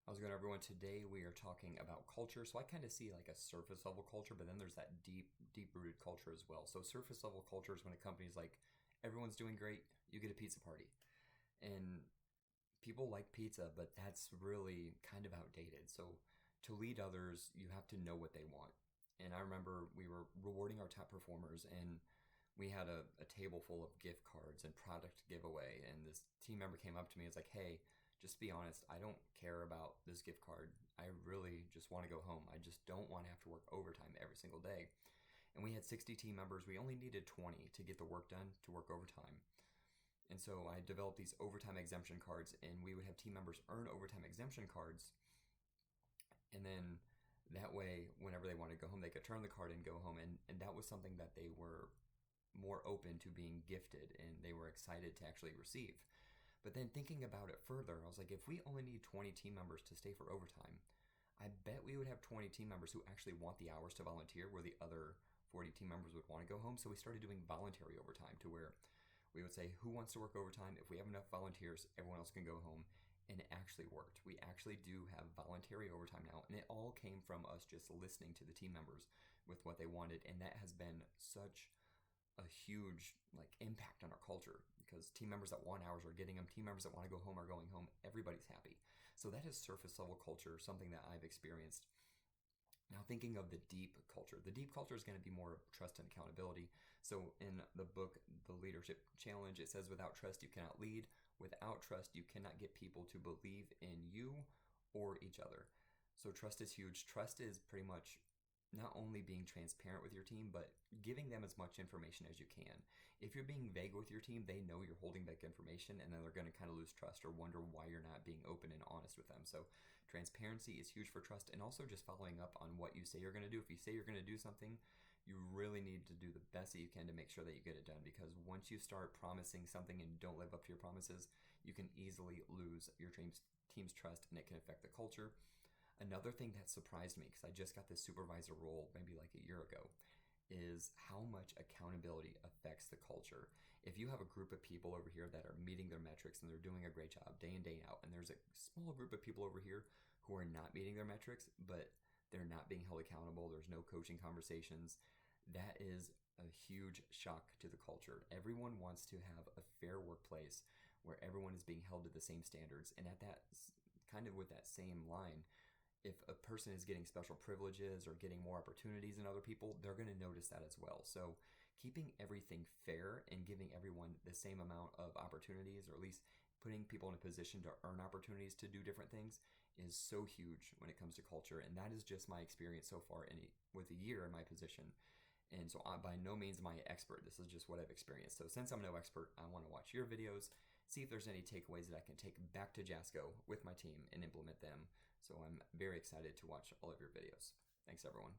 How's it going, everyone? Today we are talking about culture. So I kind of see like a surface level culture, but then there's that deep rooted culture as well. So surface level culture is when a company's like, everyone's doing great, you get a pizza party. And people like pizza, but that's really kind of outdated. So to lead others, you have to know what they want. And I remember we were rewarding our top performers, and we had a table full of gift cards and product giveaway. And this team member came up to me and was like, hey, just be honest, I don't care about this gift card. I really just want to go home. I just don't want to have to work overtime every single day. And we had 60 team members. We only needed 20 to get the work done to work overtime. And so I developed these overtime exemption cards, and we would have team members earn overtime exemption cards. And then that way, whenever they wanted to go home, they could turn the card and go home. And that was something that they were more open to being gifted and they were excited to actually receive. But then thinking about it further, I was like, if we only need 20 team members to stay for overtime, I bet we would have 20 team members who actually want the hours to volunteer, where the other 40 team members would want to go home. So we started doing voluntary overtime, to where we would say, who wants to work overtime? If we have enough volunteers, everyone else can go home. And it actually worked. We actually do have voluntary overtime now. And it all came from us just listening to the team members with what they wanted. And that has been such a huge like impact on our culture, because team members that want hours are getting them, team members that want to go home are going home, everybody's happy. So that is surface level culture, something that I've experienced. Now, thinking of the deep culture is going to be more trust and accountability. So in the book The Leadership Challenge, it says, without trust you cannot lead, without trust you cannot get people to believe in you or each other. So trust is huge. Trust is pretty much not only being transparent with your team, but giving them as much information as you can. If you're being vague with your team, they know you're holding back information, and then they're going to kind of lose trust or wonder why you're not being open and honest with them. So transparency is huge for trust, and also just following up on what you say you're going to do. If you say you're going to do something, you really need to do the best that you can to make sure that you get it done, because once you start promising something and don't live up to your promises, you can easily lose your team's trust, and it can affect the culture. Another thing that surprised me, because I just got this supervisor role maybe like a year ago, is how much accountability affects the culture. If you have a group of people over here that are meeting their metrics and they're doing a great job day in, day out, and there's a small group of people over here who are not meeting their metrics, but they're not being held accountable, there's no coaching conversations, that is a huge shock to the culture. Everyone wants to have a fair workplace where everyone is being held to the same standards. And at that, kind of with that same line, if a person is getting special privileges or getting more opportunities than other people, they're going to notice that as well. So keeping everything fair and giving everyone the same amount of opportunities, or at least putting people in a position to earn opportunities to do different things, is so huge when it comes to culture. And that is just my experience so far with a year in my position. And so I, by no means am I an expert. This is just what I've experienced. So since I'm no expert, I want to watch your videos, see if there's any takeaways that I can take back to Jasco with my team and implement them. So I'm very excited to watch all of your videos. Thanks, everyone.